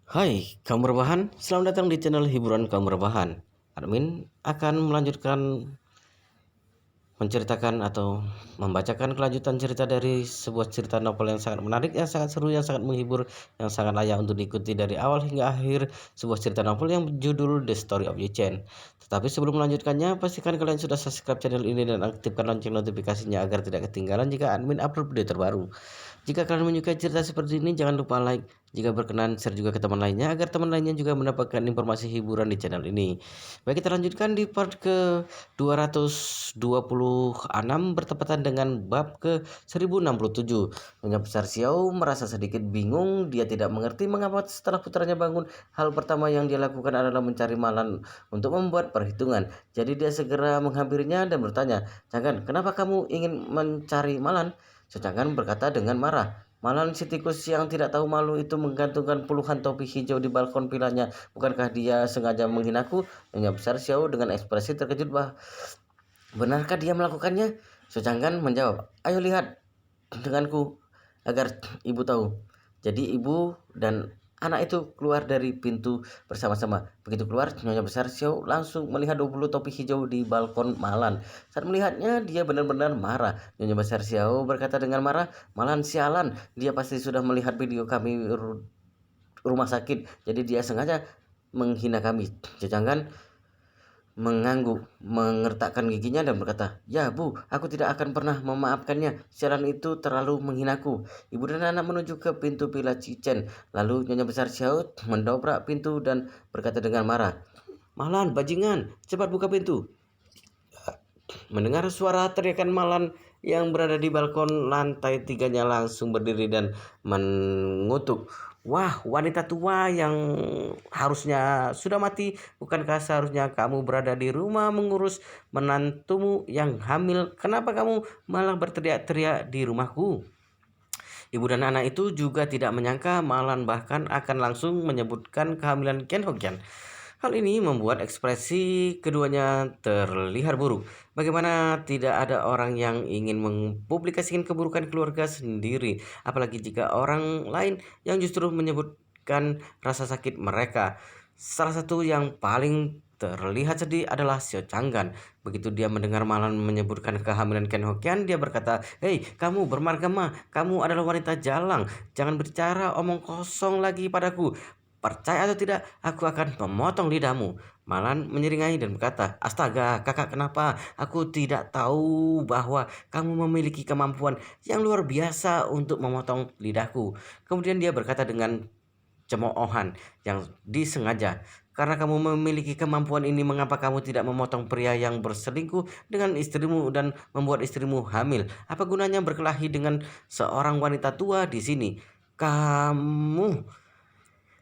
Hai, kaum rebahan, selamat datang di channel hiburan kaum rebahan. Admin akan melanjutkan menceritakan atau membacakan kelanjutan cerita dari sebuah cerita novel yang sangat menarik, yang sangat seru, yang sangat menghibur, yang sangat layak untuk diikuti dari awal hingga akhir sebuah cerita novel yang berjudul The Story of Chen. Tetapi sebelum melanjutkannya, pastikan kalian sudah subscribe channel ini dan aktifkan lonceng notifikasinya agar tidak ketinggalan jika admin upload video terbaru. Jika kalian menyukai cerita seperti ini, jangan lupa like. Jika berkenan, share juga ke teman lainnya agar teman lainnya juga mendapatkan informasi hiburan di channel ini. Baik, kita lanjutkan di part ke 226 bertepatan dengan bab ke 1067. Nyonya Besar Xiao merasa sedikit bingung. Dia tidak mengerti mengapa setelah putranya bangun, hal pertama yang dia lakukan adalah mencari Malan untuk membuat perhitungan. Jadi dia segera menghampirinya dan bertanya, "Jangan, kenapa kamu ingin mencari Malan?" Secangkan berkata dengan marah, "Malan si tikus yang tidak tahu malu itu menggantungkan puluhan topi hijau di balkon vilanya. Bukankah dia sengaja menghinaku?" Nyonya Besar Xiao dengan ekspresi terkejut. Benarkah dia melakukannya?" Secangkan menjawab, "Ayo lihat denganku agar ibu tahu." Jadi ibu dan anak itu keluar dari pintu bersama-sama. Begitu keluar, Nyonya Besar Xiao langsung melihat 20 topi hijau di balkon Malan. Saat melihatnya, dia benar-benar marah. Nyonya Besar Xiao berkata dengan marah, "Malan sialan, dia pasti sudah melihat video kami rumah sakit. Jadi dia sengaja menghina kami." Jangan mengangguk, mengertakkan giginya dan berkata, "Ya Bu, aku tidak akan pernah memaafkannya. Siaran itu terlalu menghinaku." Ibu dan anak menuju ke pintu Villa Cicen. Lalu Nyonya Besar Xiao mendobrak pintu dan berkata dengan marah, "Malan, bajingan, cepat buka pintu." Mendengar suara teriakan Malan yang berada di balkon lantai tiganya langsung berdiri dan mengutuk. "Wah, wanita tua yang harusnya sudah mati, bukankah seharusnya kamu berada di rumah mengurus menantumu yang hamil? Kenapa kamu malah berteriak-teriak di rumahku?" Ibu dan anak itu juga tidak menyangka Malan bahkan akan langsung menyebutkan kehamilan Ken Hokian. Hal ini membuat ekspresi keduanya terlihat buruk. Bagaimana tidak ada orang yang ingin mempublikasikan keburukan keluarga sendiri, apalagi jika orang lain yang justru menyebutkan rasa sakit mereka. Salah satu yang paling terlihat sedih adalah Xiao Changgan. Begitu dia mendengar Malan menyebutkan kehamilan Ken Hokian, dia berkata, "Hei, kamu bermargama, kamu adalah wanita jalang. Jangan berbicara omong kosong lagi padaku. Percaya atau tidak, aku akan memotong lidahmu." Malan menyeringai dan berkata, "Astaga, kakak, kenapa? Aku tidak tahu bahwa kamu memiliki kemampuan yang luar biasa untuk memotong lidahku." Kemudian dia berkata dengan cemoohan yang disengaja, "Karena kamu memiliki kemampuan ini, mengapa kamu tidak memotong pria yang berselingkuh dengan istrimu dan membuat istrimu hamil? Apa gunanya berkelahi dengan seorang wanita tua di sini? Kamu..."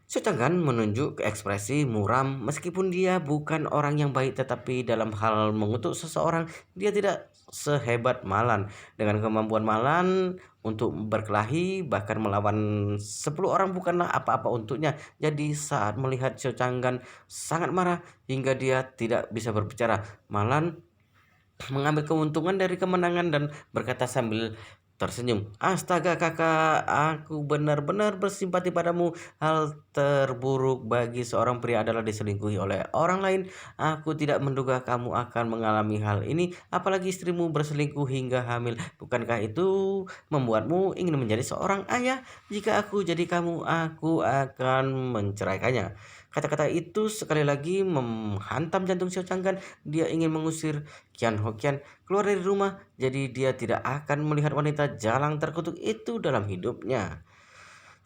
Sedangkan menunjuk ke ekspresi muram, meskipun dia bukan orang yang baik, tetapi dalam hal mengutuk seseorang, dia tidak sehebat Malan. Dengan kemampuan Malan untuk berkelahi, bahkan melawan 10 orang bukanlah apa-apa untuknya. Jadi saat melihat Xiao Changgan sangat marah hingga dia tidak bisa berbicara, Malan mengambil keuntungan dari kemenangan dan berkata sambil tersenyum, "Astaga kakak, aku benar-benar bersimpati padamu. Hal terburuk bagi seorang pria adalah diselingkuhi oleh orang lain. Aku tidak menduga kamu akan mengalami hal ini, apalagi istrimu berselingkuh hingga hamil. Bukankah itu membuatmu ingin menjadi seorang ayah? Jika aku jadi kamu, aku akan menceraikannya." Kata-kata itu sekali lagi menghantam jantung Xiao Changgan. Dia ingin mengusir Kian Hokian keluar dari rumah, jadi dia tidak akan melihat wanita jalang terkutuk itu dalam hidupnya.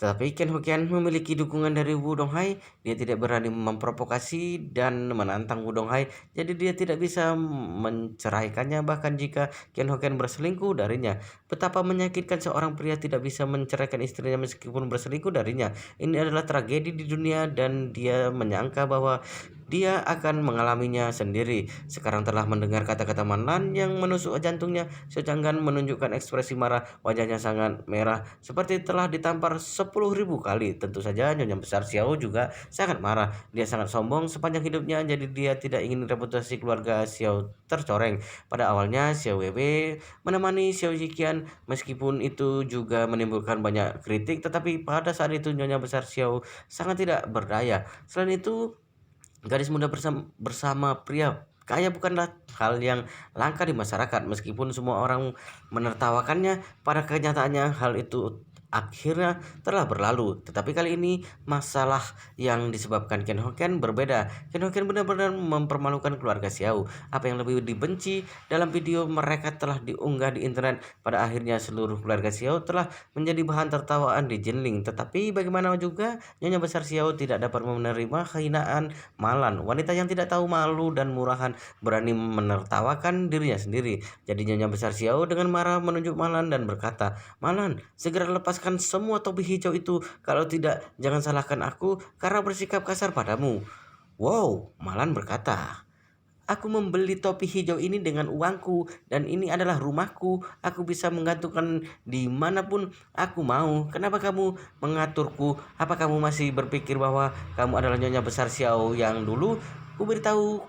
Tetapi Ken Hokian memiliki dukungan dari Wu Donghai. Dia tidak berani memprovokasi dan menantang Wu Donghai, jadi dia tidak bisa menceraikannya bahkan jika Ken Hokian berselingkuh darinya. Betapa menyakitkan seorang pria tidak bisa menceraikan istrinya meskipun berselingkuh darinya. Ini adalah tragedi di dunia dan dia menyangka bahwa dia akan mengalaminya sendiri. Sekarang telah mendengar kata-kata Manlan yang menusuk jantungnya. Xiao Changgan menunjukkan ekspresi marah, wajahnya sangat merah seperti telah ditampar 10.000 kali. Tentu saja Nyonya Besar Xiao juga sangat marah. Dia sangat sombong sepanjang hidupnya, jadi dia tidak ingin reputasi keluarga Xiao tercoreng. Pada awalnya Xiao Weiwei menemani Xiao Ziqian, meskipun itu juga menimbulkan banyak kritik, tetapi pada saat itu Nyonya Besar Xiao sangat tidak berdaya. Selain itu, gadis muda bersama pria kaya bukanlah hal yang langka di masyarakat. Meskipun semua orang menertawakannya, pada kenyataannya hal itu akhirnya telah berlalu. Tetapi kali ini masalah yang disebabkan Ken Hoken berbeda. Ken Hoken benar-benar mempermalukan keluarga Xiao. Apa yang lebih dibenci dalam video mereka telah diunggah di internet. Pada akhirnya seluruh keluarga Xiao telah menjadi bahan tertawaan di Jinling. Tetapi bagaimana juga Nyonya Besar Xiao tidak dapat menerima kehinaan Malan. Wanita yang tidak tahu malu dan murahan berani menertawakan dirinya sendiri. Jadi Nyonya Besar Xiao dengan marah menunjuk Malan dan berkata, "Malan, segera lepaskan semua topi hijau itu. Kalau tidak, jangan salahkan aku karena bersikap kasar padamu." Wow, Malan berkata, "Aku membeli topi hijau ini dengan uangku dan ini adalah rumahku. Aku bisa menggantungkan dimanapun aku mau. Kenapa kamu mengaturku? Apa kamu masih berpikir bahwa kamu adalah Nyonya Besar Xiao yang dulu? Ku beritahu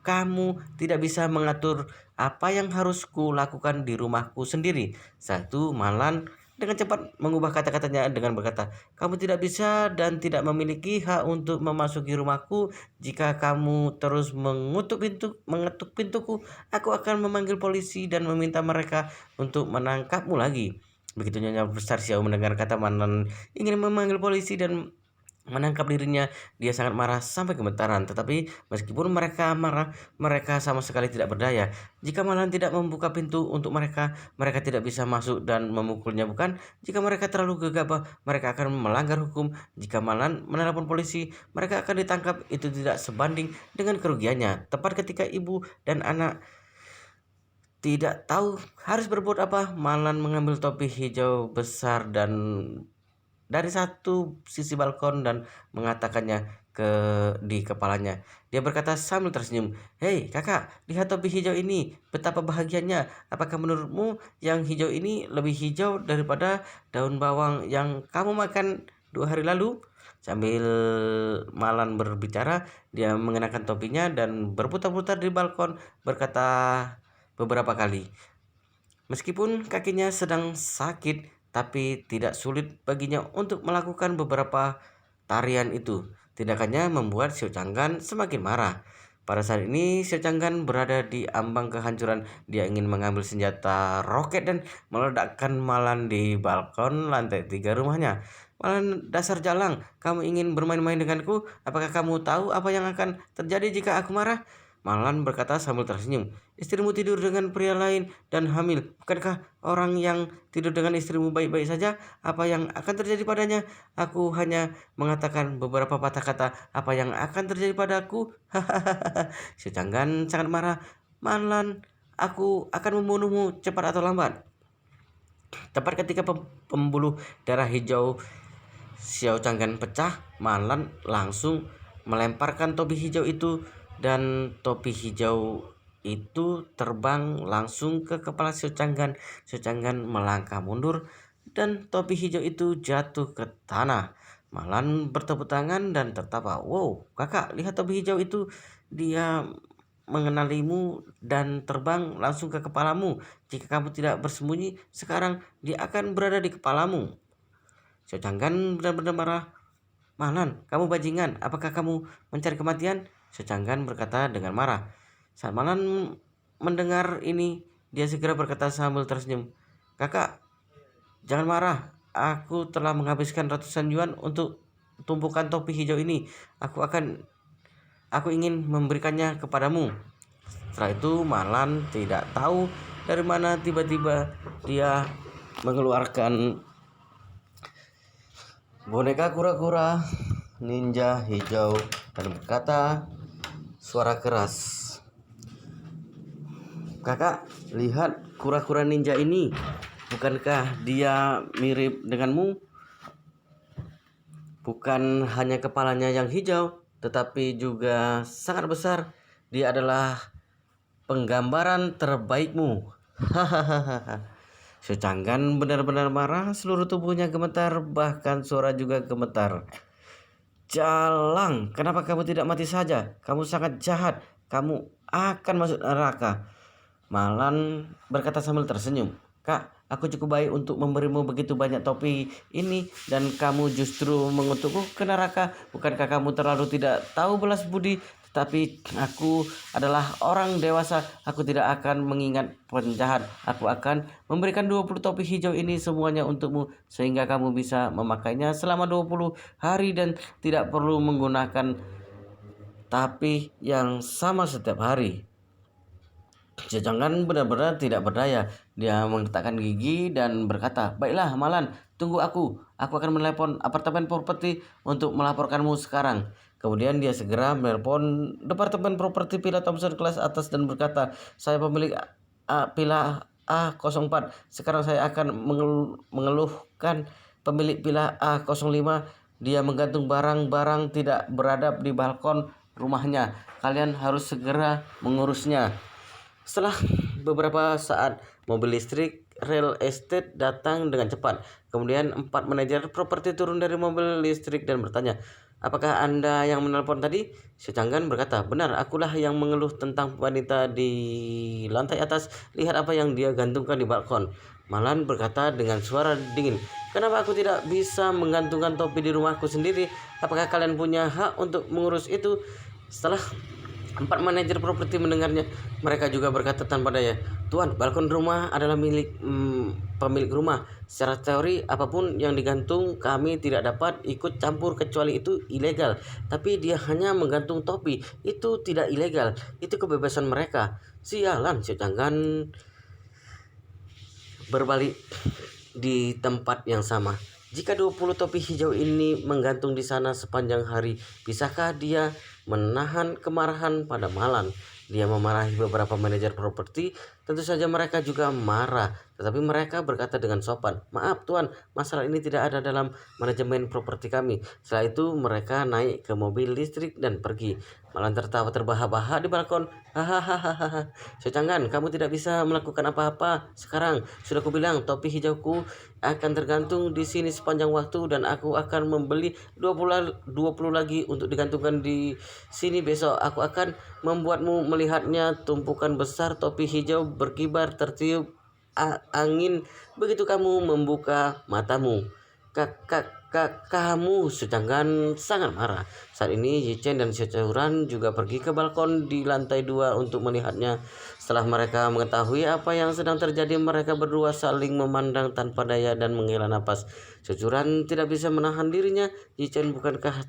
kamu tidak bisa mengatur apa yang harus lakukan di rumahku sendiri." Satu Malan dengan cepat mengubah kata-katanya dengan berkata, "Kamu tidak bisa dan tidak memiliki hak untuk memasuki rumahku. Jika kamu terus mengetuk pintuku, aku akan memanggil polisi dan meminta mereka untuk menangkapmu lagi." Begitu Nyonya Besar Xiao mendengar kata Malan ingin memanggil polisi dan menangkap dirinya, dia sangat marah sampai gemetaran. Tetapi meskipun mereka marah, mereka sama sekali tidak berdaya. Jika Malan tidak membuka pintu untuk mereka, mereka tidak bisa masuk dan memukulnya, bukan? Jika mereka terlalu gegabah, mereka akan melanggar hukum. Jika Malan menelepon polisi, mereka akan ditangkap. Itu tidak sebanding dengan kerugiannya. Tepat ketika ibu dan anak tidak tahu harus berbuat apa, Malan mengambil topi hijau besar dan dari satu sisi balkon dan mengatakannya di kepalanya. Dia berkata sambil tersenyum, "Hei kakak, lihat topi hijau ini, betapa bahagianya. Apakah menurutmu yang hijau ini lebih hijau daripada daun bawang yang kamu makan 2 hari lalu?" Sambil Malan berbicara, dia mengenakan topinya dan berputar-putar di balkon berkata beberapa kali. Meskipun kakinya sedang sakit, tapi tidak sulit baginya untuk melakukan beberapa tarian itu. Tindakannya membuat Xiao Changgan semakin marah. Pada saat ini Xiao Changgan berada di ambang kehancuran. Dia ingin mengambil senjata roket dan meledakkan Malan di balkon lantai 3 rumahnya. "Malan, dasar jalang, kamu ingin bermain-main denganku? Apakah kamu tahu apa yang akan terjadi jika aku marah?" Malan berkata sambil tersenyum, "Istrimu tidur dengan pria lain dan hamil. Bukankah orang yang tidur dengan istrimu baik-baik saja? Apa yang akan terjadi padanya? Aku hanya mengatakan beberapa patah kata. Apa yang akan terjadi padaku?" Hahaha. Si Canggan sangat marah. "Malan, aku akan membunuhmu cepat atau lambat." Tepat ketika pembuluh darah hijau Xiao Changgan pecah, Malan langsung melemparkan topi hijau itu dan topi hijau itu terbang langsung ke kepala Xiao Changgan. Xiao Changgan melangkah mundur dan topi hijau itu jatuh ke tanah. Malan bertepuk tangan dan tertawa. "Wow, kakak, lihat topi hijau itu. Dia mengenalimu dan terbang langsung ke kepalamu. Jika kamu tidak bersembunyi, sekarang dia akan berada di kepalamu." Xiao Changgan benar-benar marah. "Malan, kamu bajingan. Apakah kamu mencari kematian?" Xiao Changgan berkata dengan marah. Saat Malan mendengar ini, dia segera berkata sambil tersenyum, "Kakak, jangan marah. Aku telah menghabiskan ratusan yuan untuk tumpukan topi hijau ini. Aku ingin memberikannya kepadamu." Setelah itu Malan tidak tahu dari mana tiba-tiba dia mengeluarkan boneka kura-kura ninja hijau dan berkata suara keras, "Kakak, lihat kura-kura ninja ini. Bukankah dia mirip denganmu? Bukan hanya kepalanya yang hijau, tetapi juga sangat besar. Dia adalah penggambaran terbaikmu. Hahaha. Secanggan benar-benar marah, seluruh tubuhnya gemetar, bahkan suara juga gemetar. Jalang, kenapa kamu tidak mati saja? Kamu sangat jahat. Kamu akan masuk neraka. Malan berkata sambil tersenyum. Kak, aku cukup baik untuk memberimu begitu banyak topi ini dan kamu justru mengutukku ke neraka. Bukankah kamu terlalu tidak tahu belas budi? Tetapi aku adalah orang dewasa. Aku tidak akan mengingat penjahat. Aku akan memberikan 20 topi hijau ini semuanya untukmu sehingga kamu bisa memakainya selama 20 hari dan tidak perlu menggunakan tapi yang sama setiap hari. Jangan benar-benar tidak berdaya. Dia menggetakkan gigi dan berkata, baiklah Malan, tunggu aku. Aku akan menelepon apartemen properti untuk melaporkanmu sekarang. Kemudian dia segera menelepon departemen properti Villa Thompson kelas atas dan berkata, saya pemilik Villa A04. Sekarang saya akan mengeluhkan pemilik Villa A05. Dia menggantung barang-barang tidak beradab di balkon rumahnya. Kalian harus segera mengurusnya. Setelah beberapa saat, mobil listrik real estate datang dengan cepat. Kemudian 4 manajer properti turun dari mobil listrik dan bertanya, apakah Anda yang menelpon tadi? Secanggan berkata, benar, akulah yang mengeluh tentang wanita di lantai atas. Lihat apa yang dia gantungkan di balkon. Malan berkata dengan suara dingin, kenapa aku tidak bisa menggantungkan topi di rumahku sendiri? Apakah kalian punya hak untuk mengurus itu? Setelah 4 manajer properti mendengarnya, mereka juga berkata tanpa daya, Tuan, balkon rumah adalah milik pemilik rumah. Secara teori, apapun yang digantung kami tidak dapat ikut campur kecuali itu ilegal. Tapi dia hanya menggantung topi, itu tidak ilegal. Itu kebebasan mereka. Sialan, Secanggan berbalik di tempat yang sama. Jika 20 topi hijau ini menggantung di sana sepanjang hari, bisakah dia menahan kemarahan pada Malan? Dia memarahi beberapa manajer properti, tentu saja mereka juga marah, tetapi mereka berkata dengan sopan, maaf tuan, masalah ini tidak ada dalam manajemen properti kami. Setelah itu mereka naik ke mobil listrik dan pergi. Malan tertawa terbahak-bahak di balkon. Hahaha, Secanggan, kamu tidak bisa melakukan apa-apa sekarang. Sudah kubilang topi hijauku akan tergantung di sini sepanjang waktu dan aku akan membeli 20 lagi untuk digantungkan di sini besok. Aku akan membuatmu melihatnya. Tumpukan besar topi hijau berkibar tertiup angin begitu kamu membuka matamu. Kamu Secanggan sangat marah. Saat ini Yichen dan Securan juga pergi ke balkon di lantai 2 untuk melihatnya. Setelah mereka mengetahui apa yang sedang terjadi, mereka berdua saling memandang tanpa daya dan menghela napas. Securan tidak bisa menahan dirinya. Yichen, bukankah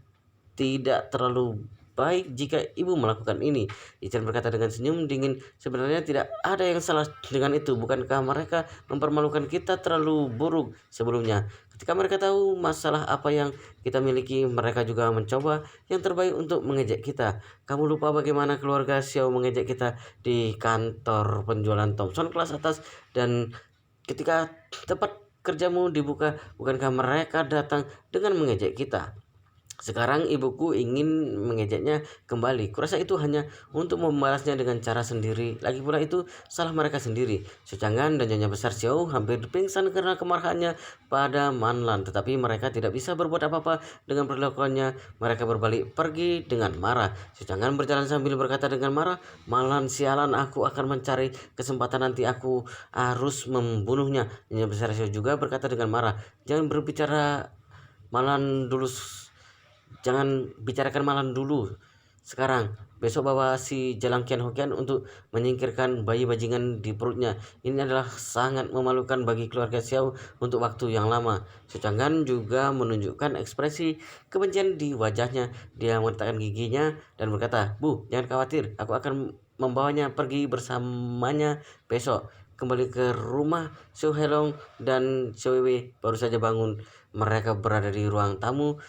tidak terlalu baik jika ibu melakukan ini? Yichen berkata dengan senyum dingin, sebenarnya tidak ada yang salah dengan itu. Bukankah mereka mempermalukan kita terlalu buruk sebelumnya? Ketika mereka tahu masalah apa yang kita miliki, mereka juga mencoba yang terbaik untuk mengejek kita. Kamu lupa bagaimana keluarga Xiao mengejek kita di kantor penjualan Thompson kelas atas, dan ketika tempat kerjamu dibuka, bukankah mereka datang dengan mengejek kita? Sekarang ibuku ingin mengejeknya kembali. Kurasa itu hanya untuk membalasnya dengan cara sendiri. Lagi pula itu salah mereka sendiri. Secanggan dan Nyonya Besar Xiao hampir pingsan karena kemarahannya pada Manlan. Tetapi mereka tidak bisa berbuat apa-apa dengan perlakuannya. Mereka berbalik pergi dengan marah. Secanggan berjalan sambil berkata dengan marah, Manlan, sialan, aku akan mencari kesempatan, nanti aku harus membunuhnya. Nyonya Besar Xiao juga berkata dengan marah, jangan berbicara Manlan dulu. Jangan bicarakan Malan dulu. Sekarang, besok bawa si Jalang Kian Hokian untuk menyingkirkan bayi bajingan di perutnya. Ini adalah sangat memalukan bagi keluarga Xiao untuk waktu yang lama. Secanggan juga menunjukkan ekspresi kebencian di wajahnya. Dia mengatakan giginya dan berkata, Bu, jangan khawatir. Aku akan membawanya pergi bersamanya besok. Kembali ke rumah, Xiao Helong dan Xiao Wei baru saja bangun. Mereka berada di ruang tamu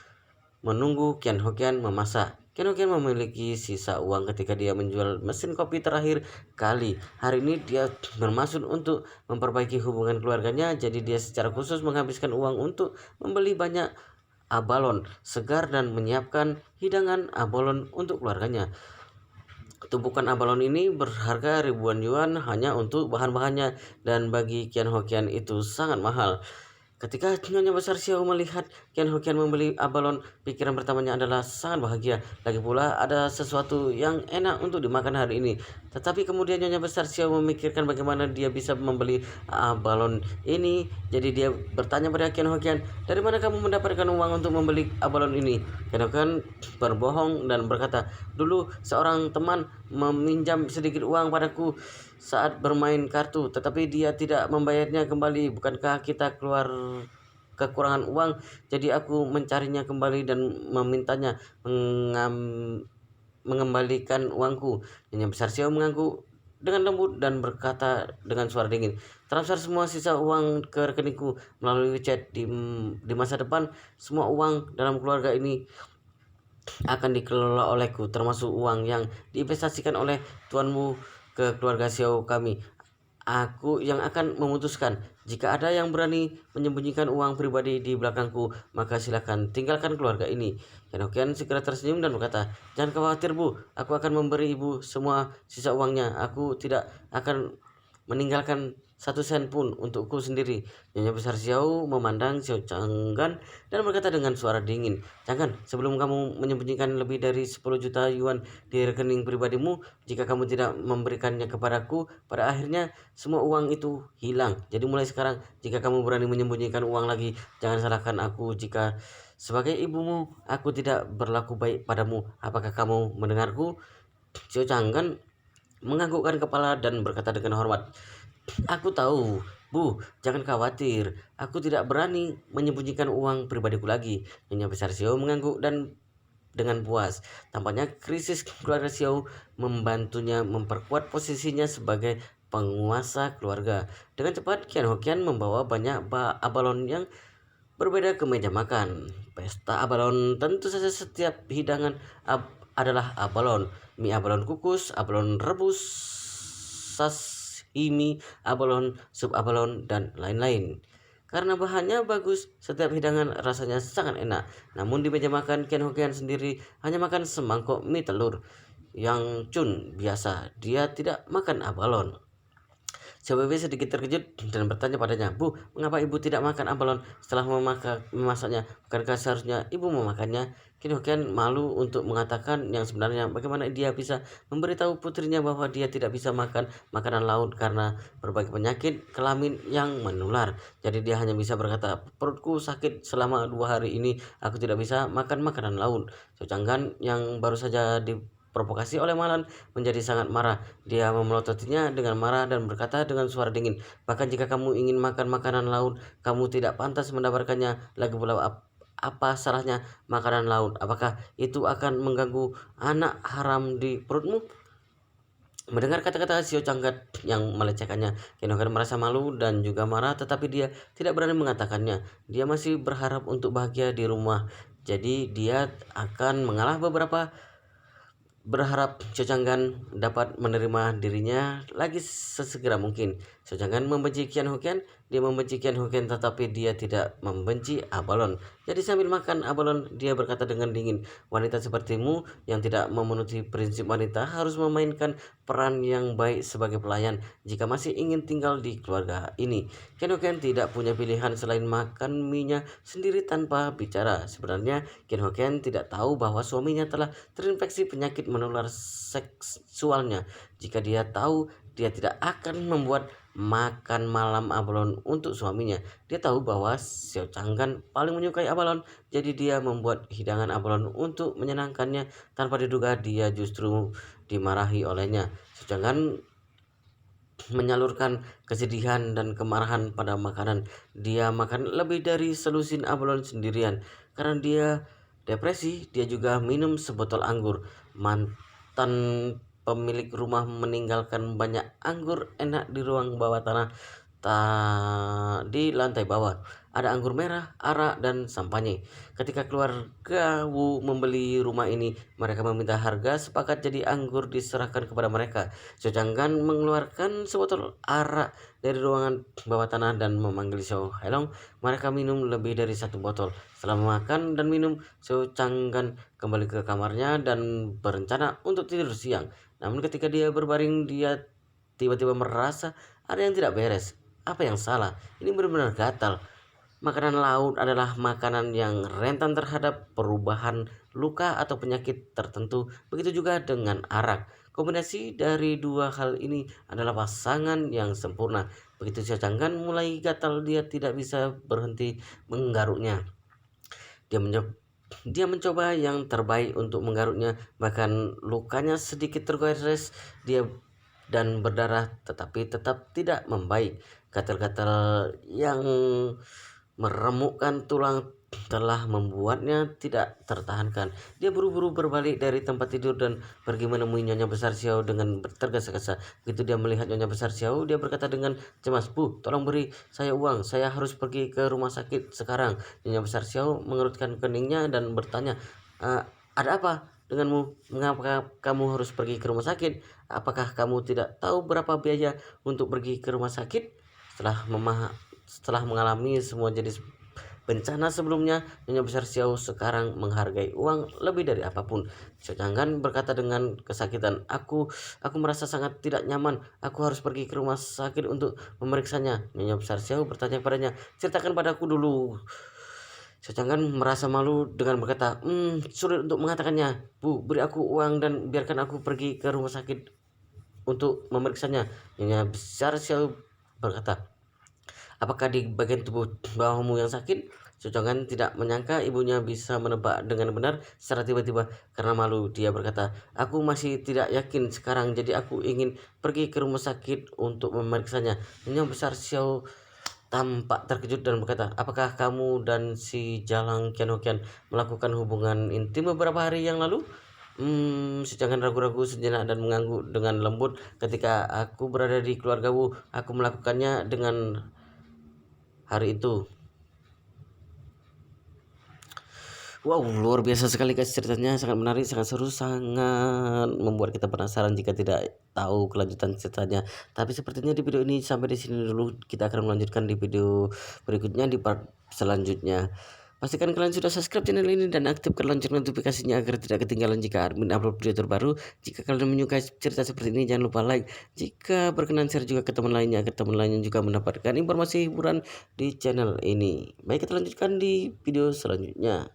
menunggu Kian Hokian memasak. Kian Hokian memiliki sisa uang ketika dia menjual mesin kopi terakhir kali. Hari ini dia bermaksud untuk memperbaiki hubungan keluarganya, jadi dia secara khusus menghabiskan uang untuk membeli banyak abalon segar dan menyiapkan hidangan abalon untuk keluarganya. Tumpukan abalon ini berharga ribuan yuan hanya untuk bahan-bahannya, dan bagi Qian Hoqian itu sangat mahal. Ketika Nyonya Besar Xiao melihat Qian Hoqian membeli abalon, pikiran pertamanya adalah sangat bahagia. Lagi pula ada sesuatu yang enak untuk dimakan hari ini. Tetapi kemudian Nyonya Besar Xiao memikirkan bagaimana dia bisa membeli abalon ini. Jadi dia bertanya pada Qian Hoqian, "Dari mana kamu mendapatkan uang untuk membeli abalon ini?" Qian Hoqian berbohong dan berkata, "Dulu seorang teman meminjam sedikit uang padaku saat bermain kartu, tetapi dia tidak membayarnya kembali. Bukankah kita keluar kekurangan uang? Jadi aku mencarinya kembali dan memintanya mengembalikan uangku." Nyonya Besar Xiao mengangguk dengan lembut dan berkata dengan suara dingin, "Transfer semua sisa uang ke rekeningku melalui WeChat. Di masa depan, semua uang dalam keluarga ini akan dikelola olehku, termasuk uang yang diinvestasikan oleh tuanmu ke keluarga Xiao kami. Aku yang akan memutuskan. Jika ada yang berani menyembunyikan uang pribadi di belakangku, maka silakan tinggalkan keluarga ini." Qian segera tersenyum dan berkata, "Jangan khawatir, Bu. Aku akan memberi Ibu semua sisa uangnya. Aku tidak akan meninggalkan satu sen pun untukku sendiri." Nyonya Besar Xiao memandang Xiao Changgan dan berkata dengan suara dingin, "Jangan, sebelum kamu menyembunyikan lebih dari 10 juta yuan di rekening pribadimu, jika kamu tidak memberikannya kepadaku, pada akhirnya semua uang itu hilang. Jadi mulai sekarang, jika kamu berani menyembunyikan uang lagi, jangan salahkan aku jika sebagai ibumu aku tidak berlaku baik padamu. Apakah kamu mendengarku?" Xiao Changgan menganggukkan kepala dan berkata dengan hormat, "Aku tahu, Bu, jangan khawatir. Aku tidak berani menyembunyikan uang pribadiku lagi." Nyonya Besar Xiao mengangguk dan dengan puas. Tampaknya krisis keluarga Xiao membantunya memperkuat posisinya sebagai penguasa keluarga. Dengan cepat, Qian Hoqian membawa banyak abalon yang berbeda ke meja makan. Pesta abalon, tentu saja setiap hidangan adalah abalon. Mie abalon kukus, abalon rebus, sashimi abalon, sup abalon, dan lain-lain. Karena bahannya bagus, setiap hidangan rasanya sangat enak. Namun di meja makan, Qian Hoqian sendiri hanya makan semangkok mie telur. Yang Chun biasa, dia tidak makan abalon. Xiaowei sedikit terkejut dan bertanya padanya, "Bu, mengapa ibu tidak makan abalon setelah memasaknya? Bukankah seharusnya ibu memakannya?" Qin Hoqian malu untuk mengatakan yang sebenarnya. Bagaimana dia bisa memberitahu putrinya bahwa dia tidak bisa makan makanan laut karena berbagai penyakit kelamin yang menular. Jadi dia hanya bisa berkata, "Perutku sakit selama 2 hari ini, aku tidak bisa makan makanan laut." Zhou Changgan yang baru saja diprovokasi oleh Malan menjadi sangat marah. Dia memelototinya dengan marah dan berkata dengan suara dingin, "Bahkan jika kamu ingin makan makanan laut, kamu tidak pantas mendapatkannya. Lagi pula apa salahnya makanan laut? Apakah itu akan mengganggu anak haram di perutmu?" Mendengar kata-kata Xiao Changgat yang melecehkannya, Qian Hoqian merasa malu dan juga marah, tetapi dia tidak berani mengatakannya. Dia masih berharap untuk bahagia di rumah. Jadi dia akan mengalah berharap Xiao Changgan dapat menerima dirinya lagi sesegera mungkin. Xiao Changgan membenci Qian Hoqian, dia membenci Qian Hoqian, tetapi dia tidak membenci abalon. Jadi sambil makan abalon, dia berkata dengan dingin, "Wanita sepertimu yang tidak memenuhi prinsip wanita harus memainkan peran yang baik sebagai pelayan jika masih ingin tinggal di keluarga ini." Qian Hoqian tidak punya pilihan selain makan mie-nya sendiri tanpa bicara. Sebenarnya Qian Hoqian tidak tahu bahwa suaminya telah terinfeksi penyakit menular seksualnya. Jika dia tahu, dia tidak akan membuat makan malam abalon untuk suaminya. Dia tahu bahwa Xiao Changgan paling menyukai abalon, jadi dia membuat hidangan abalon untuk menyenangkannya. Tanpa diduga, dia justru dimarahi olehnya. Xiao Changgan menyalurkan kesedihan dan kemarahan pada makanan. Dia makan lebih dari selusin abalon sendirian. Karena dia depresi, dia juga minum sebotol anggur. Mantan pemilik rumah meninggalkan banyak anggur enak di ruang bawah tanah. di lantai bawah. Ada anggur merah, arak, dan sampanye. Ketika keluarga Wu membeli rumah ini, mereka meminta harga sepakat jadi anggur diserahkan kepada mereka. Sojanggan mengeluarkan sebotol arak dari ruangan bawah tanah dan memanggil Xiao Hailong. Mereka minum lebih dari satu botol. Setelah makan dan minum, Xiao Changgan kembali ke kamarnya dan berencana untuk tidur siang. Namun ketika dia berbaring, dia tiba-tiba merasa ada yang tidak beres. Apa yang salah? Ini benar-benar gatal. Makanan laut adalah makanan yang rentan terhadap perubahan luka atau penyakit tertentu. Begitu juga dengan arak. Kombinasi dari dua hal ini adalah pasangan yang sempurna. Begitu Cacangkan mulai gatal, dia tidak bisa berhenti menggaruknya. Dia mencoba yang terbaik untuk menggaruknya, bahkan lukanya sedikit tergores dia dan berdarah, tetapi tetap tidak membaik. Gatal-gatal yang meremukkan tulang telah membuatnya tidak tertahankan. Dia buru-buru berbalik dari tempat tidur dan pergi menemui Nyonya Besar Xiao dengan tergesa-gesa. Begitu dia melihat Nyonya Besar Xiao, dia berkata dengan cemas, "Bu, tolong beri saya uang. Saya harus pergi ke rumah sakit sekarang." Nyonya Besar Xiao mengerutkan keningnya dan bertanya, "E, ada apa denganmu? Mengapa kamu harus pergi ke rumah sakit? Apakah kamu tidak tahu berapa biaya untuk pergi ke rumah sakit?" Setelah mengalami semua jenis bencana sebelumnya, Nyonya Besar Xiao sekarang menghargai uang lebih dari apapun. Xiao Changgan berkata dengan kesakitan, Aku merasa sangat tidak nyaman. Aku harus pergi ke rumah sakit untuk memeriksanya." Nyonya Besar Xiao bertanya padanya, "Ceritakan padaku dulu." Xiao Changgan merasa malu dengan berkata, Sulit untuk mengatakannya. Bu, beri aku uang dan biarkan aku pergi ke rumah sakit untuk memeriksanya." Nyonya Besar Xiao berkata, "Apakah di bagian tubuh bawahmu yang sakit?" Cocongan tidak menyangka ibunya bisa menebak dengan benar secara tiba-tiba. Karena malu, dia berkata, "Aku masih tidak yakin sekarang, jadi aku ingin pergi ke rumah sakit untuk memeriksanya." Nyonya Besar Xiao tampak terkejut dan berkata, "Apakah kamu dan si Jalang Kian melakukan hubungan intim beberapa hari yang lalu?" Si Jangan ragu-ragu sejenak dan mengangguk dengan lembut. "Ketika aku berada di keluargamu, aku melakukannya dengan hari itu." Wow, luar biasa sekali guys, ceritanya sangat menarik, sangat seru, sangat membuat kita penasaran jika tidak tahu kelanjutan ceritanya. Tapi sepertinya di video ini sampai di sini dulu. Kita akan melanjutkan di video berikutnya, di part selanjutnya. Pastikan kalian sudah subscribe channel ini dan aktifkan lonceng notifikasinya agar tidak ketinggalan jika admin upload video terbaru. Jika kalian menyukai cerita seperti ini, jangan lupa like. Jika berkenan, share juga ke teman lainnya agar teman lainnya juga mendapatkan informasi hiburan di channel ini. Baik, kita lanjutkan di video selanjutnya.